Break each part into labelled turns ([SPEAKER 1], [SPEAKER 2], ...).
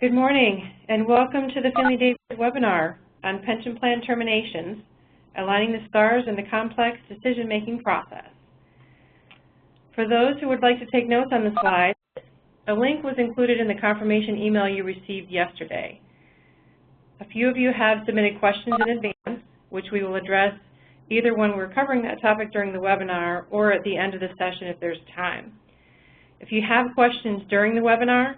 [SPEAKER 1] Good morning, and welcome to the Finley Davis webinar on pension plan terminations, aligning the stars in the complex decision-making process. For those who would like to take notes on the slides, a link was included in the confirmation email you received yesterday. A few of you have submitted questions in advance, which we will address either when we're covering that topic during the webinar or at the end of the session if there's time. If you have questions during the webinar,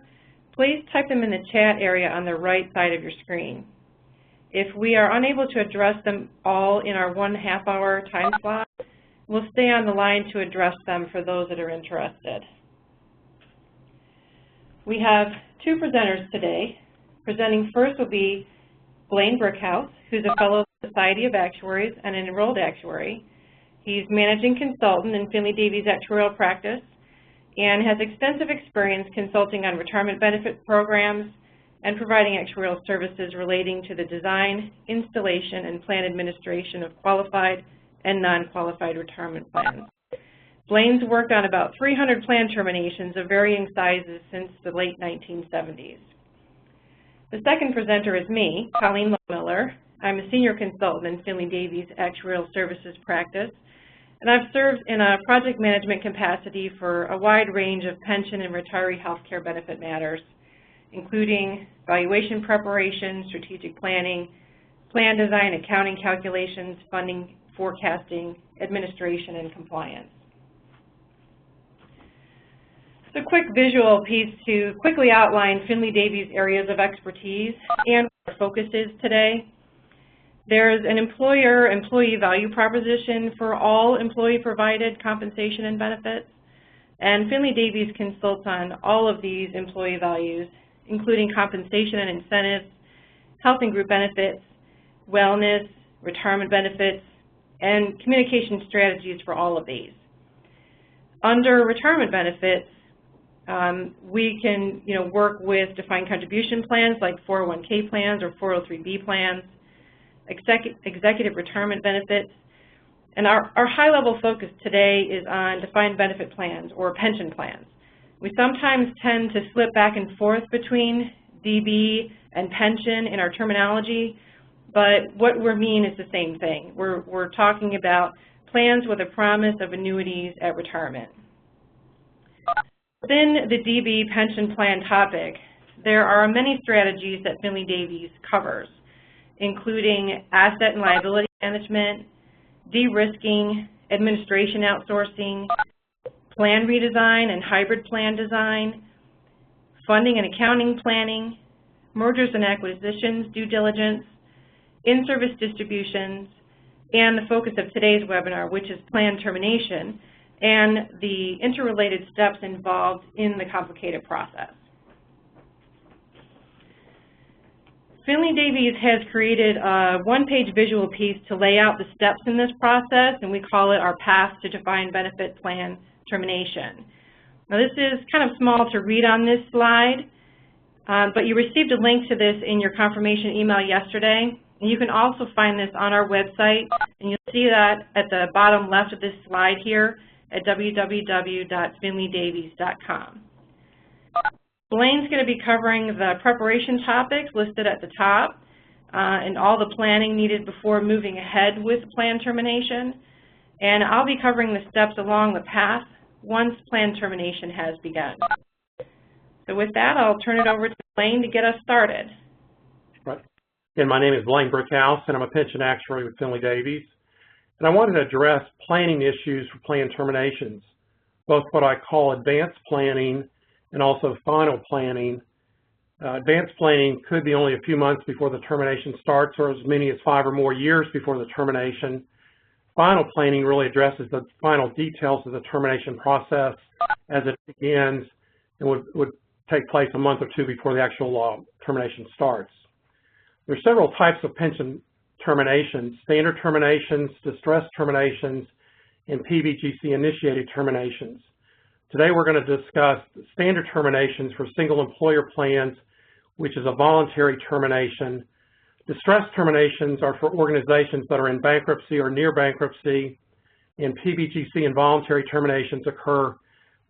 [SPEAKER 1] please type them in the chat area on the right side of your screen. If we are unable to address them all in our 1.5 hour time slot, we'll stay on the line to address them for those that are interested. We have two presenters today. Presenting first will be Blaine Brickhouse, who's a fellow of the Society of Actuaries and an enrolled actuary. He's managing consultant in Finley Davies actuarial practice and has extensive experience consulting on retirement benefit programs and providing actuarial services relating to the design, installation, and plan administration of qualified and non-qualified retirement plans. Blaine's worked on about 300 plan terminations of varying sizes since the late 1970s. The second presenter is me, Colleen Miller. I'm a senior consultant in Finley Davies actuarial services practice, and I've served in a project management capacity for a wide range of pension and retiree health care benefit matters, including valuation preparation, strategic planning, plan design, accounting calculations, funding, forecasting, administration, and compliance. It's a quick visual piece to quickly outline Finley Davies' areas of expertise and what our focus is today. There's an employer-employee value proposition for all employee-provided compensation and benefits, and Finley Davies consults on all of these employee values, including compensation and incentives, health and group benefits, wellness, retirement benefits, and communication strategies for all of these. Under retirement benefits, we can work with defined contribution plans like 401k plans or 403b plans, executive retirement benefits, and our high-level focus today is on defined benefit plans or pension plans. We sometimes tend to slip back and forth between DB and pension in our terminology, but what we mean is the same thing. We're talking about plans with a promise of annuities at retirement. Within the DB pension plan topic, there are many strategies that Finley Davies covers, including asset and liability management, de-risking, administration outsourcing, plan redesign and hybrid plan design, funding and accounting planning, mergers and acquisitions due diligence, in-service distributions, and the focus of today's webinar, which is plan termination, and the interrelated steps involved in the complicated process. Finley Davies has created a one-page visual piece to lay out the steps in this process, and we call it our path to defined benefit plan termination. Now this is kind of small to read on this slide, but you received a link to this in your confirmation email yesterday, and you can also find this on our website, and you'll see that at the bottom left of this slide here at www.finleydavies.com. Blaine's going to be covering the preparation topics listed at the top and all the planning needed before moving ahead with plan termination. And I'll be covering the steps along the path once plan termination has begun. So with that, I'll turn it over to Blaine to get us started.
[SPEAKER 2] Right. Again, my name is Blaine Brickhouse, and I'm a pension actuary with Finley Davies. And I wanted to address planning issues for plan terminations, both what I call advanced planning and also final planning. Advanced planning could be only a few months before the termination starts or as many as 5 or more years before the termination. Final planning really addresses the final details of the termination process as it begins and would take place a month or two before the actual termination starts. There are several types of pension terminations: standard terminations, distress terminations, and PBGC-initiated terminations. Today we're going to discuss standard terminations for single employer plans, which is a voluntary termination. Distress terminations are for organizations that are in bankruptcy or near bankruptcy, and PBGC involuntary terminations occur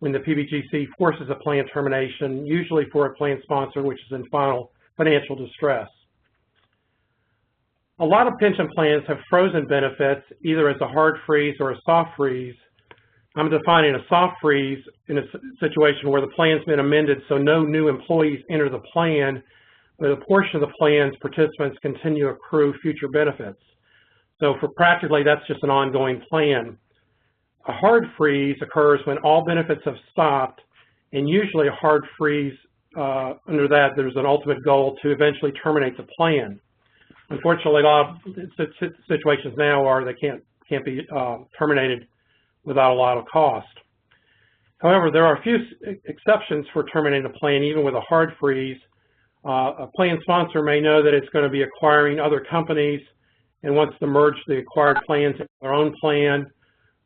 [SPEAKER 2] when the PBGC forces a plan termination, usually for a plan sponsor which is in financial distress. A lot of pension plans have frozen benefits, either as a hard freeze or a soft freeze. I'm defining a soft freeze in a situation where the plan's been amended so no new employees enter the plan, but a portion of the plan's participants continue to accrue future benefits. So for practically, that's just an ongoing plan. A hard freeze occurs when all benefits have stopped, and usually a hard freeze, under that, there's an ultimate goal to eventually terminate the plan. Unfortunately, a lot of situations now are they can't be terminated without a lot of cost. However, there are a few exceptions for terminating a plan, even with a hard freeze. A plan sponsor may know that it's going to be acquiring other companies and wants to merge the acquired plans into their own plan,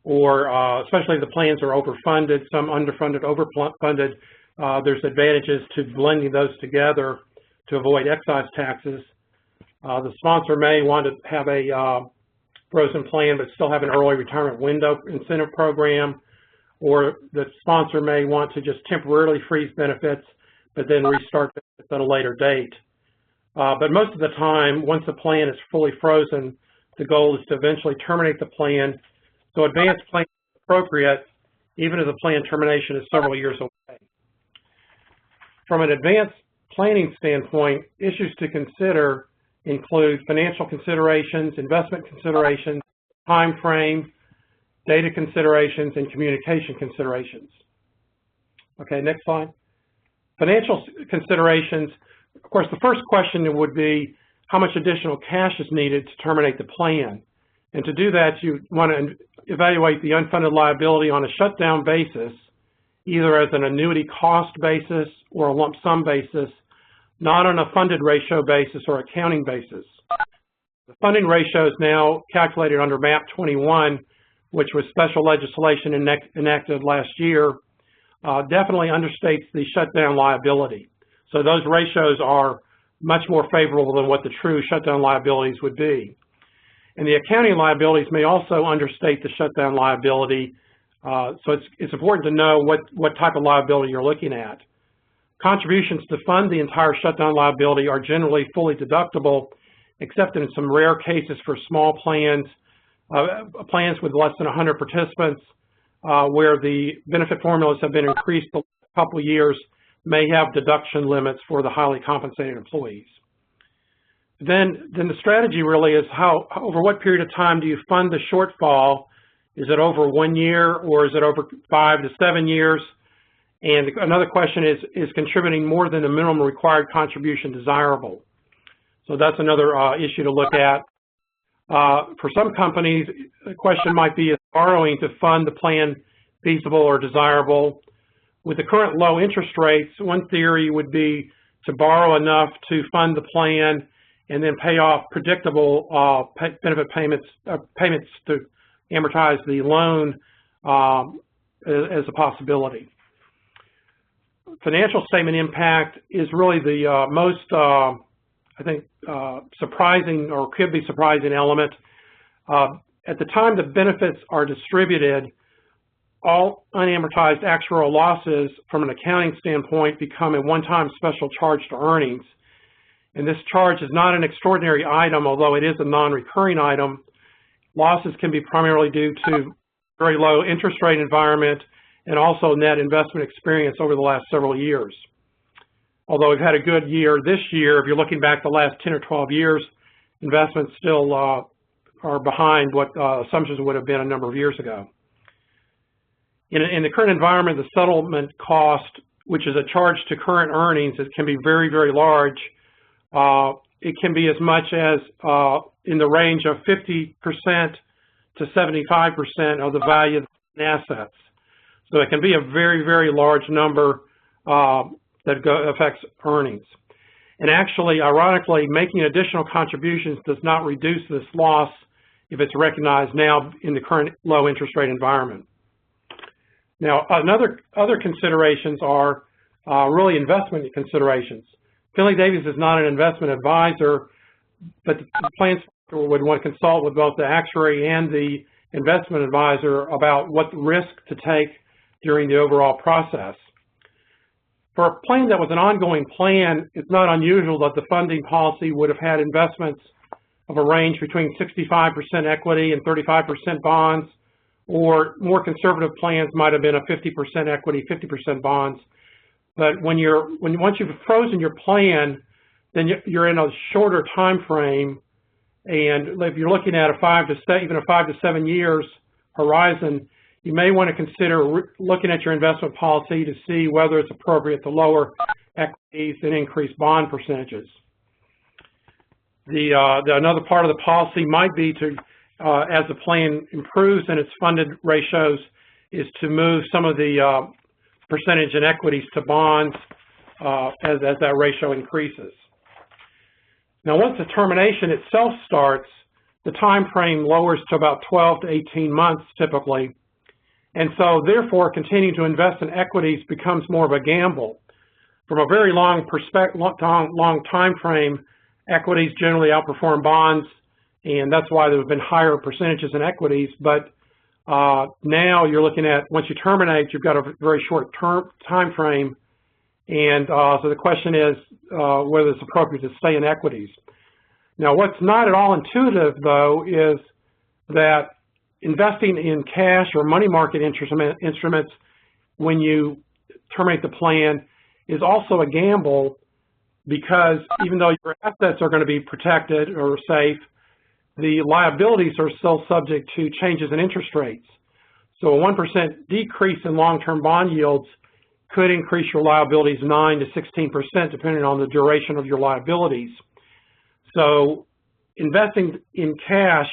[SPEAKER 2] or especially if the plans are overfunded, some underfunded, overfunded, there's advantages to blending those together to avoid excise taxes. The sponsor may want to have a frozen plan but still have an early retirement window incentive program, or the sponsor may want to just temporarily freeze benefits but then restart benefits at a later date. But most of the time, once the plan is fully frozen, the goal is to eventually terminate the plan. So advanced planning is appropriate even if the plan termination is several years away. From an advanced planning standpoint, issues to consider include financial considerations, investment considerations, time frame, data considerations, and communication considerations. Okay, next slide. Financial considerations, of course, the first question would be how much additional cash is needed to terminate the plan. And to do that, you want to evaluate the unfunded liability on a shutdown basis, either as an annuity cost basis or a lump sum basis, not on a funded ratio basis or accounting basis. The funding ratio is now calculated under MAP 21, which was special legislation enacted last year, definitely understates the shutdown liability. So those ratios are much more favorable than what the true shutdown liabilities would be. And the accounting liabilities may also understate the shutdown liability, so it's important to know what type of liability you're looking at. Contributions to fund the entire shutdown liability are generally fully deductible, except in some rare cases for small plans, plans with less than 100 participants, where the benefit formulas have been increased the last couple of years, may have deduction limits for the highly compensated employees. Then the strategy really is over what period of time do you fund the shortfall? Is it over 1 year, or is it over 5 to 7 years? And another question is contributing more than the minimum required contribution desirable? So that's another issue to look at. For some companies, the question might be, is borrowing to fund the plan feasible or desirable? With the current low interest rates, one theory would be to borrow enough to fund the plan and then pay off predictable benefit payments to amortize the loan as a possibility. Financial statement impact is really the most, I think, surprising or could be surprising element. At the time the benefits are distributed, all unamortized actuarial losses from an accounting standpoint become a one-time special charge to earnings. And this charge is not an extraordinary item, although it is a non-recurring item. Losses can be primarily due to very low interest rate environment and also net investment experience over the last several years. Although we've had a good year this year, if you're looking back the last 10 or 12 years, investments still are behind what assumptions would have been a number of years ago. In the current environment, the settlement cost, which is a charge to current earnings, it can be very, very large. It can be as much as in the range of 50% to 75% of the value of the assets. So it can be a very, very large number that affects earnings. And actually, ironically, making additional contributions does not reduce this loss if it's recognized now in the current low interest rate environment. Now, other considerations are really investment considerations. Finley Davies is not an investment advisor, but the plan sponsor would want to consult with both the actuary and the investment advisor about what risk to take during the overall process. For a plan that was an ongoing plan, it's not unusual that the funding policy would have had investments of a range between 65% equity and 35% bonds, or more conservative plans might have been a 50% equity, 50% bonds. But once you've frozen your plan, then you're in a shorter time frame, and if you're looking at even a 5 to 7 years horizon, you may want to consider looking at your investment policy to see whether it's appropriate to lower equities and increase bond percentages. Another part of the policy might be to, as the plan improves in its funded ratios, is to move some of the percentage in equities to bonds as that ratio increases. Now, once the termination itself starts, the time frame lowers to about 12 to 18 months typically, and so therefore continuing to invest in equities becomes more of a gamble. From a very long time frame, equities generally outperform bonds, and that's why there have been higher percentages in equities. But now you're looking at, once you terminate, you've got a very short time frame, and so the question is whether it's appropriate to stay in equities. Now, what's not at all intuitive, though, is that investing in cash or money market instruments when you terminate the plan is also a gamble, because even though your assets are going to be protected or safe, the liabilities are still subject to changes in interest rates. So a 1% decrease in long-term bond yields could increase your liabilities 9 to 16%, depending on the duration of your liabilities. So investing in cash,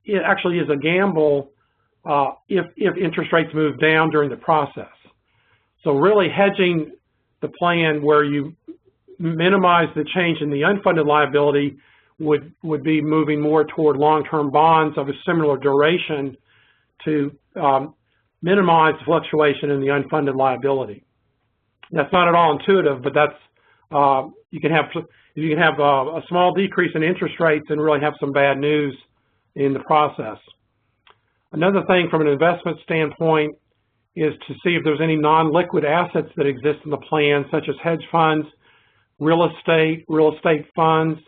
[SPEAKER 2] it actually is a gamble if interest rates move down during the process. So really hedging the plan where you minimize the change in the unfunded liability would be moving more toward long-term bonds of a similar duration to minimize the fluctuation in the unfunded liability. That's not at all intuitive, but that's you can have a small decrease in interest rates and really have some bad news in the process. Another thing from an investment standpoint is to see if there's any non-liquid assets that exist in the plan, such as hedge funds, real estate funds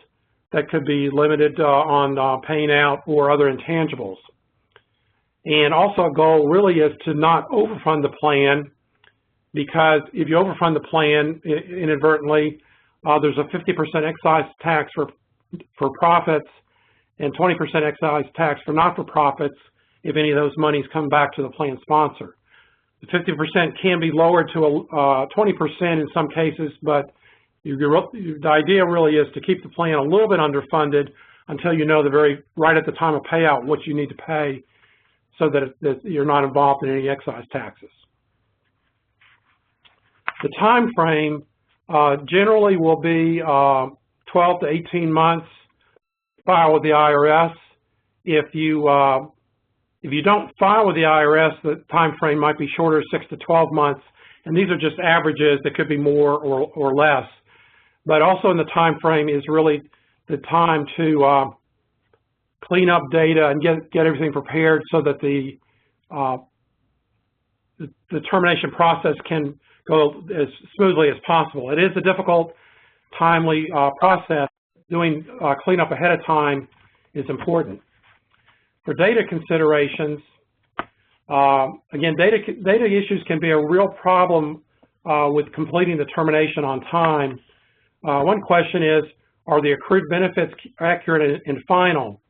[SPEAKER 2] that could be limited on paying out, or other intangibles. And also a goal really is to not overfund the plan, because if you overfund the plan inadvertently, there's a 50% excise tax for profits and 20% excise tax for not-for-profits if any of those monies come back to the plan sponsor. The 50% can be lowered to 20% in some cases, but the idea really is to keep the plan a little bit underfunded until you know right at the time of payout what you need to pay, so that you're not involved in any excise taxes. The time frame generally will be 12 to 18 months. File with the IRS. If you don't file with the IRS, the time frame might be shorter, 6 to 12 months, and these are just averages. That could be more or less. But also in the time frame is really the time to clean up data and get everything prepared so that the termination process can go as smoothly as possible. It is a difficult, timely process. Doing cleanup ahead of time is important. For data considerations, again, data issues can be a real problem with completing the termination on time. One question is, are the accrued benefits accurate and final?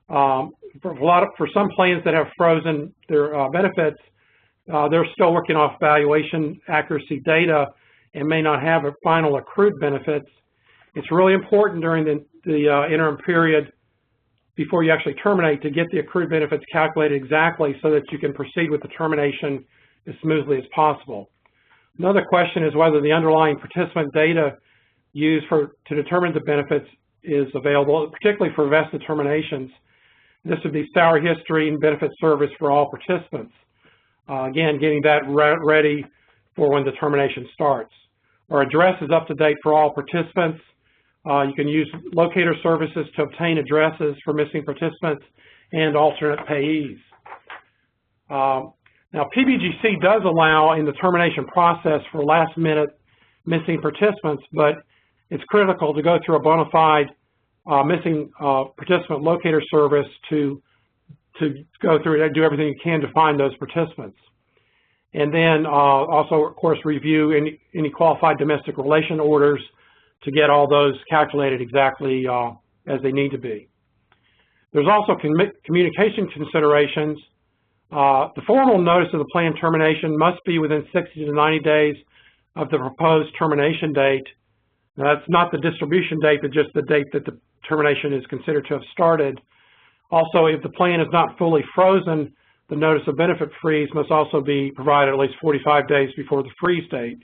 [SPEAKER 2] For some plans that have frozen their benefits, they're still working off valuation accuracy data and may not have a final accrued benefits. It's really important during the interim period before you actually terminate to get the accrued benefits calculated exactly so that you can proceed with the termination as smoothly as possible. Another question is whether the underlying participant data used to determine the benefits is available, particularly for vested terminations. This would be salary history and benefit service for all participants. Again, getting that ready for when the termination starts. Our address is up to date for all participants. You can use locator services to obtain addresses for missing participants and alternate payees. Now, Now, PBGC does allow in the termination process for last-minute missing participants, but it's critical to go through a bona fide missing participant locator service to go through and do everything you can to find those participants. And then also, of course, review any qualified domestic relation orders to get all those calculated exactly as they need to be. There's also communication considerations. The formal notice of the plan termination must be within 60 to 90 days of the proposed termination date. Now, that's not the distribution date, but just the date that the termination is considered to have started. Also, if the plan is not fully frozen, the notice of benefit freeze must also be provided at least 45 days before the freeze date.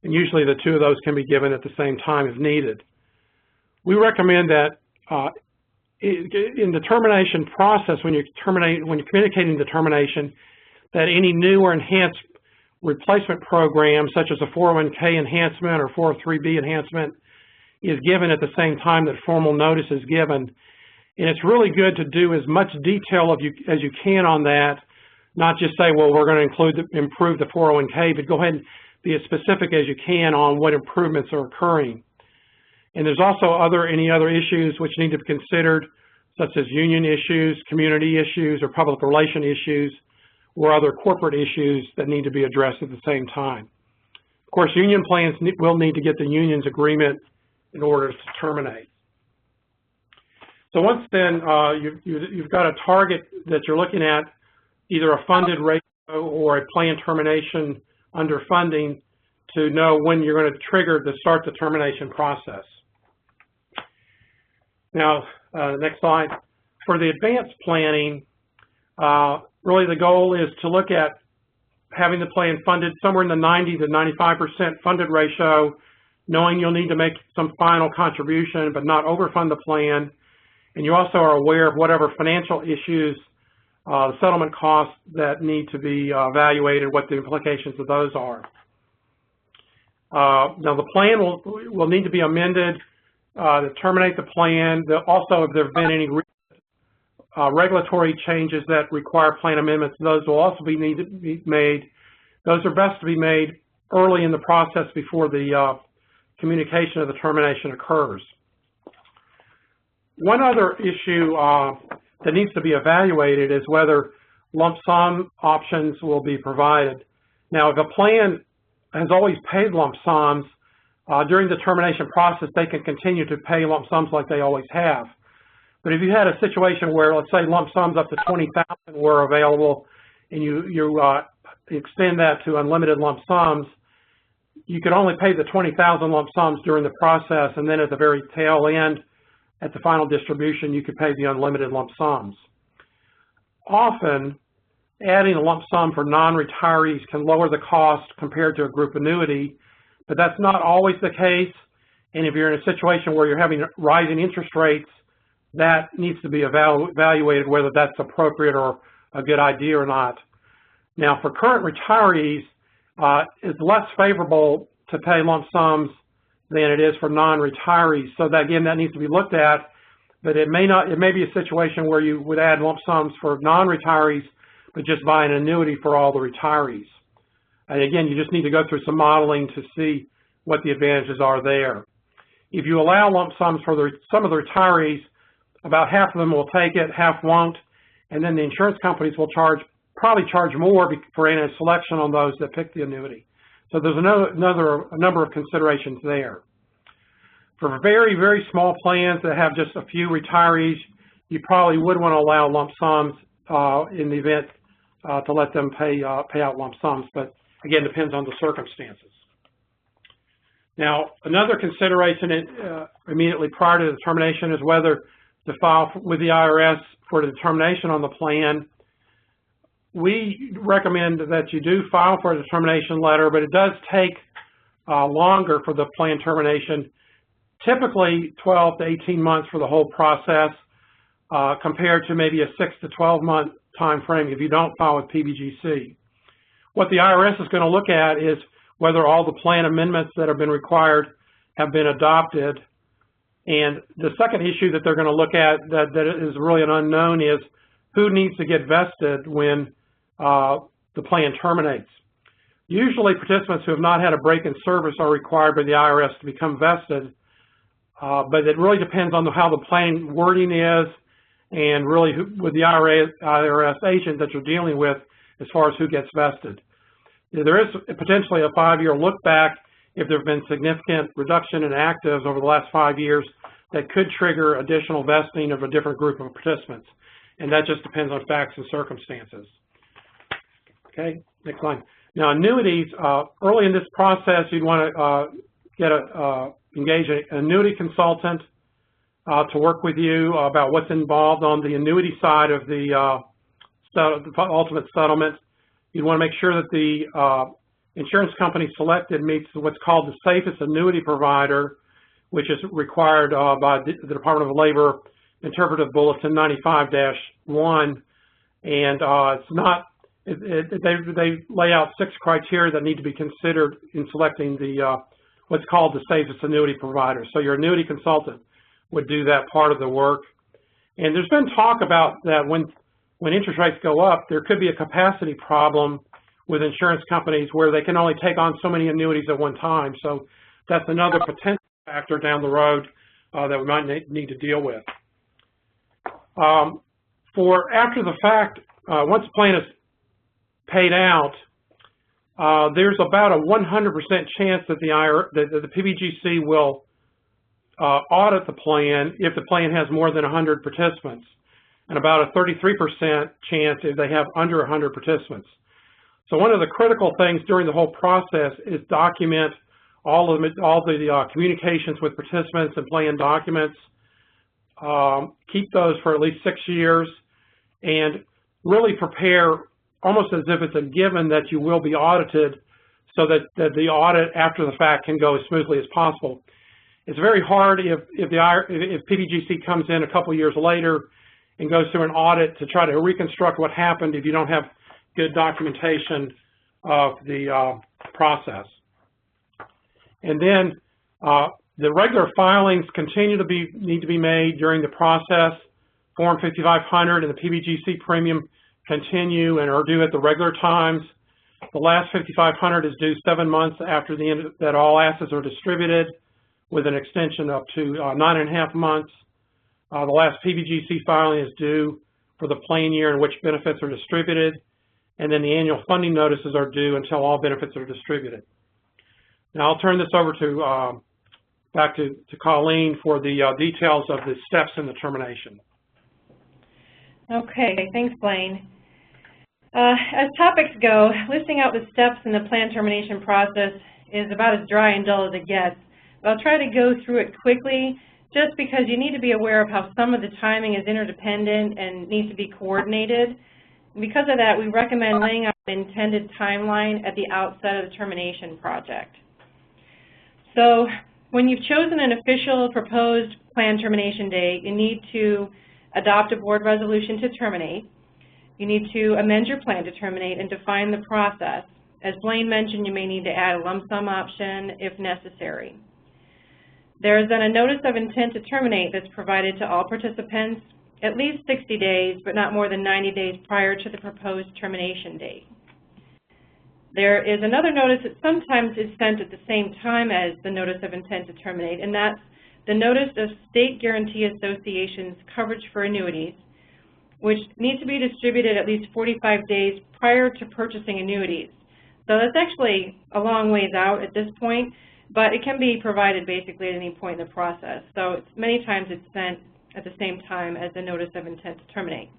[SPEAKER 2] And usually the two of those can be given at the same time if needed. We recommend that in the termination process, when you're communicating the termination, that any new or enhanced replacement program, such as a 401k enhancement or 403b enhancement, is given at the same time that formal notice is given. And it's really good to do as much detail as you can on that, not just say, well, we're going to improve the 401k, but go ahead and be as specific as you can on what improvements are occurring. And there's also any other issues which need to be considered, such as union issues, community issues, or public relation issues, or other corporate issues that need to be addressed at the same time. Of course, union plans will need to get the union's agreement in order to terminate. So once then you've got a target that you're looking at, either a funded ratio or a planned termination under funding, to know when you're going to trigger to start the termination process. Now, next slide. For the advanced planning, really the goal is to look at having the plan funded somewhere in the 90 to 95% funded ratio, knowing you'll need to make some final contribution but not overfund the plan. And you also are aware of whatever financial issues, settlement costs that need to be evaluated, what the implications of those are. Now, the plan will need to be amended to terminate the plan. Also, if there have been any regulatory changes that require plan amendments, those will also need to be made. Those are best to be made early in the process before the communication of the termination occurs. One other issue that needs to be evaluated is whether lump sum options will be provided. Now, if a plan has always paid lump sums, during the termination process, they can continue to pay lump sums like they always have. But if you had a situation where, let's say, lump sums up to $20,000 were available, and you extend that to unlimited lump sums, you could only pay the $20,000 lump sums during the process, and then at the very tail end, at the final distribution, you could pay the unlimited lump sums. Often, adding a lump sum for non-retirees can lower the cost compared to a group annuity, but that's not always the case. And if you're in a situation where you're having rising interest rates, that needs to be evaluated whether that's appropriate or a good idea or not. Now, for current retirees, it's less favorable to pay lump sums than it is for non-retirees. So that, again, that needs to be looked at, but it may be a situation where you would add lump sums for non-retirees, but just buy an annuity for all the retirees. And again, you just need to go through some modeling to see what the advantages are there. If you allow lump sums for some of the retirees, about half of them will take it, half won't, and then the insurance companies will probably charge more for any selection on those that pick the annuity. So there's a number of considerations there. For very, very small plans that have just a few retirees, you probably would want to allow lump sums in the event to let them pay out lump sums, but again, depends on the circumstances. Now, another consideration immediately prior to the termination is whether to file with the IRS for the determination on the plan. We recommend that you do file for a determination letter, but it does take longer for the plan termination, typically 12 to 18 months for the whole process, compared to maybe a 6 to 12 month time frame if you don't file with PBGC. What the IRS is going to look at is whether all the plan amendments that have been required have been adopted. And the second issue that they're going to look at that is really an unknown is who needs to get vested when the plan terminates. Usually, participants who have not had a break in service are required by the IRS to become vested, but it really depends on how the plan wording is and really with the IRS agent that you're dealing with as far as who gets vested. There is potentially a 5-year look back if there have been significant reduction in actives over the last 5 years that could trigger additional vesting of a different group of participants. And that just depends on facts and circumstances. Okay, next line. Now, annuities, early in this process, you'd want to engage an annuity consultant to work with you about what's involved on the annuity side of the ultimate settlement. You'd want to make sure that the insurance company selected meets what's called the safest annuity provider, which is required by the Department of Labor Interpretive Bulletin 95-1, and it's not. They lay out 6 criteria that need to be considered in selecting the what's called the safest annuity provider. So your annuity consultant would do that part of the work. And there's been talk about that when interest rates go up, there could be a capacity problem with insurance companies where they can only take on so many annuities at one time. So that's another potential factor down the road that we might need to deal with. For after the fact, once the plan is paid out, there's about a 100% chance that the PBGC will audit the plan if the plan has more than 100 participants, and about a 33% chance if they have under 100 participants. So one of the critical things during the whole process is document all the communications with participants and plan documents. Keep those for at least 6 years, and really prepare almost as if it's a given that you will be audited, so that the audit after the fact can go as smoothly as possible. It's very hard if PBGC comes in a couple years later and goes through an audit to try to reconstruct what happened if you don't have good documentation of the process. And then the regular filings continue to need to be made during the process. Form 5500 and the PBGC premium continue and are due at the regular times. The last 5500 is due 7 months after the end that all assets are distributed, with an extension up to 9.5 months. The last PBGC filing is due for the plan year in which benefits are distributed, and then the annual funding notices are due until all benefits are distributed. Now I'll turn this over to back to Colleen for the details of the steps in the termination.
[SPEAKER 1] Okay, thanks, Blaine. As topics go, listing out the steps in the plan termination process is about as dry and dull as it gets. But I'll try to go through it quickly, just because you need to be aware of how some of the timing is interdependent and needs to be coordinated. And because of that, we recommend laying out an intended timeline at the outset of the termination project. So when you've chosen an official proposed plan termination date, you need to adopt a board resolution to terminate. You need to amend your plan to terminate and define the process. As Blaine mentioned, you may need to add a lump sum option if necessary. There is then a notice of intent to terminate that's provided to all participants at least 60 days, but not more than 90 days prior to the proposed termination date. There is another notice that sometimes is sent at the same time as the notice of intent to terminate, and that's the Notice of State Guarantee Association's coverage for annuities, which needs to be distributed at least 45 days prior to purchasing annuities. So that's actually a long ways out at this point, but it can be provided basically at any point in the process. So many times it's sent at the same time as the Notice of Intent to Terminate.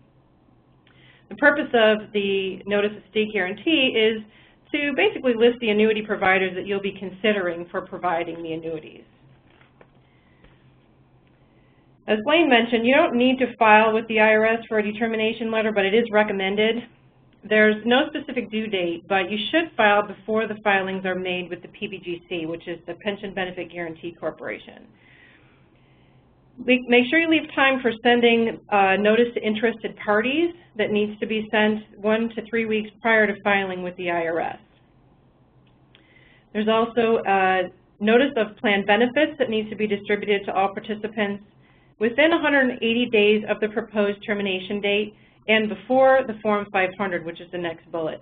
[SPEAKER 1] The purpose of the Notice of State Guarantee is to basically list the annuity providers that you'll be considering for providing the annuities. As Blaine mentioned, you don't need to file with the IRS for a determination letter, but it is recommended. There's no specific due date, but you should file before the filings are made with the PBGC, which is the Pension Benefit Guaranty Corporation. Make sure you leave time for sending notice to interested parties that needs to be sent 1 to 3 weeks prior to filing with the IRS. There's also a notice of plan benefits that needs to be distributed to all participants within 180 days of the proposed termination date and before the Form 500, which is the next bullet.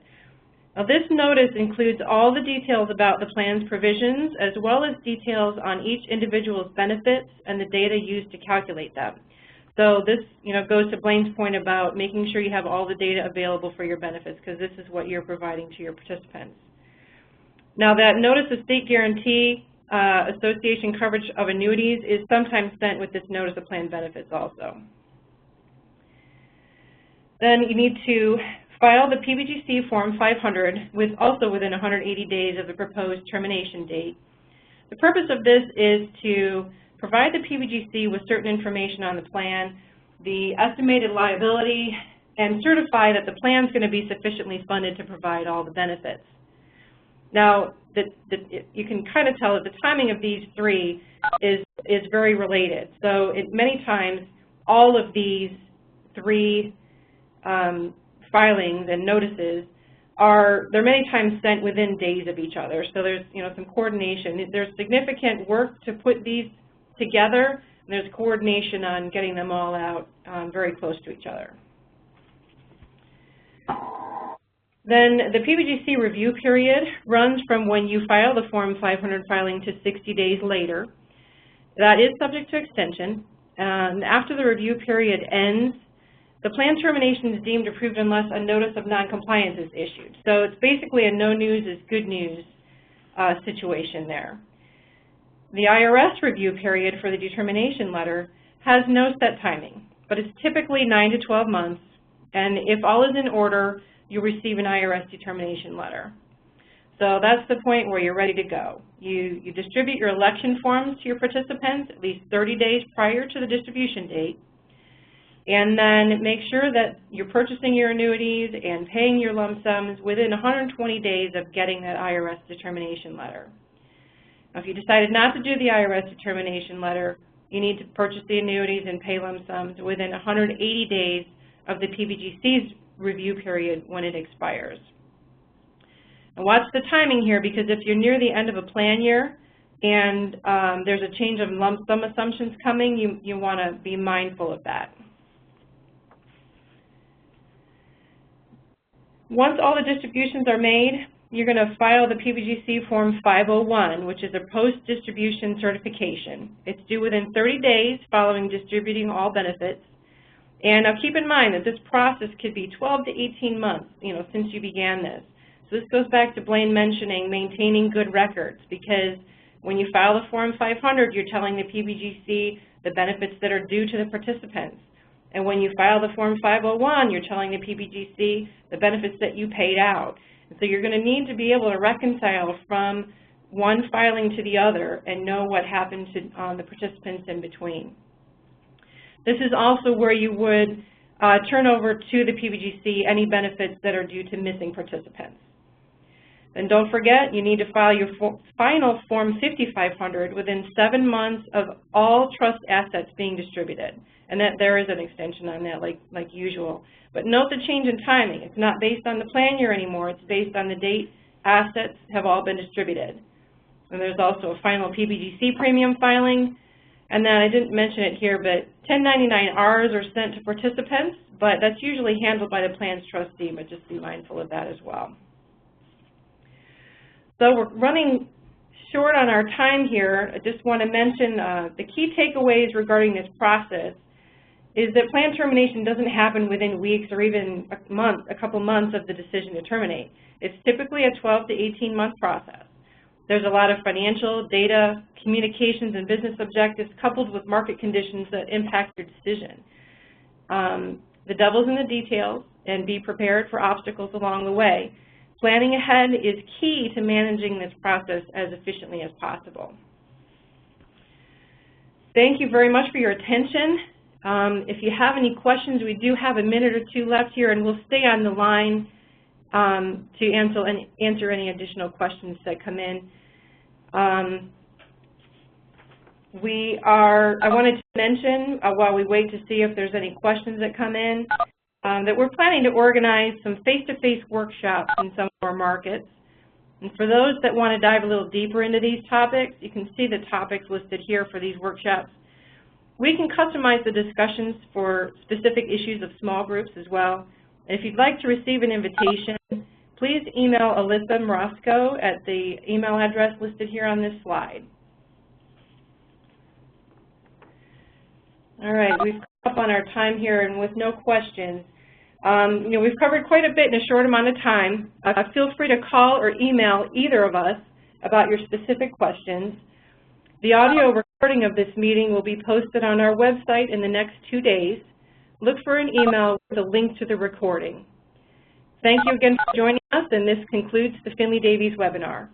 [SPEAKER 1] Now, this notice includes all the details about the plan's provisions, as well as details on each individual's benefits and the data used to calculate them. So this, goes to Blaine's point about making sure you have all the data available for your benefits, because this is what you're providing to your participants. Now, that notice of state guarantee association coverage of annuities is sometimes sent with this notice of plan benefits also. Then you need to file the PBGC Form 500 also within 180 days of the proposed termination date. The purpose of this is to provide the PBGC with certain information on the plan, the estimated liability, and certify that the plan is going to be sufficiently funded to provide all the benefits. Now, you can kind of tell that the timing of these three is very related. So many times, all of these three filings and notices they're many times sent within days of each other. So there's some coordination. There's significant work to put these together, and there's coordination on getting them all out very close to each other. Then the PBGC review period runs from when you file the Form 500 filing to 60 days later. That is subject to extension. After the review period ends, the plan termination is deemed approved unless a notice of noncompliance is issued. So it's basically a no news is good news situation there. The IRS review period for the determination letter has no set timing, but it's typically 9 to 12 months, and if all is in order, you'll receive an IRS determination letter. So that's the point where you're ready to go. You distribute your election forms to your participants at least 30 days prior to the distribution date, and then make sure that you're purchasing your annuities and paying your lump sums within 120 days of getting that IRS determination letter. Now, if you decided not to do the IRS determination letter, you need to purchase the annuities and pay lump sums within 180 days of the PBGC's review period when it expires. And watch the timing here, because if you're near the end of a plan year and there's a change of lump sum assumptions coming, you want to be mindful of that. Once all the distributions are made, you're going to file the PBGC Form 501, which is a post-distribution certification. It's due within 30 days following distributing all benefits. And now keep in mind that this process could be 12 to 18 months, since you began this. So this goes back to Blaine mentioning maintaining good records, because when you file the Form 500, you're telling the PBGC the benefits that are due to the participants. And when you file the Form 501, you're telling the PBGC the benefits that you paid out. And so you're going to need to be able to reconcile from one filing to the other and know what happened to the participants in between. This is also where you would turn over to the PBGC any benefits that are due to missing participants. And don't forget, you need to file your final Form 5500 within 7 months of all trust assets being distributed. And that there is an extension on that, like usual. But note the change in timing. It's not based on the plan year anymore. It's based on the date assets have all been distributed. And there's also a final PBGC premium filing. And then I didn't mention it here, but 1099-Rs are sent to participants, but that's usually handled by the plan's trustee, but just be mindful of that as well. So we're running short on our time here. I just want to mention the key takeaways regarding this process is that plan termination doesn't happen within weeks or even a couple months of the decision to terminate. It's typically a 12 to 18-month process. There's a lot of financial, data, communications, and business objectives coupled with market conditions that impact your decision. The devil's in the details, and be prepared for obstacles along the way. Planning ahead is key to managing this process as efficiently as possible. Thank you very much for your attention. If you have any questions, we do have a minute or two left here, and we'll stay on the line to answer any additional questions that come in. I wanted to mention, while we wait to see if there's any questions that come in, that we're planning to organize some face-to-face workshops in some of our markets. And for those that want to dive a little deeper into these topics, you can see the topics listed here for these workshops. We can customize the discussions for specific issues of small groups as well. And if you'd like to receive an invitation, please email Alyssa Morosco at the email address listed here on this slide. All right, we've come up on our time here, and with no questions. We've covered quite a bit in a short amount of time. Feel free to call or email either of us about your specific questions. The audio recording of this meeting will be posted on our website in the next 2 days. Look for an email with a link to the recording. Thank you again for joining us, and this concludes the Finley Davies webinar.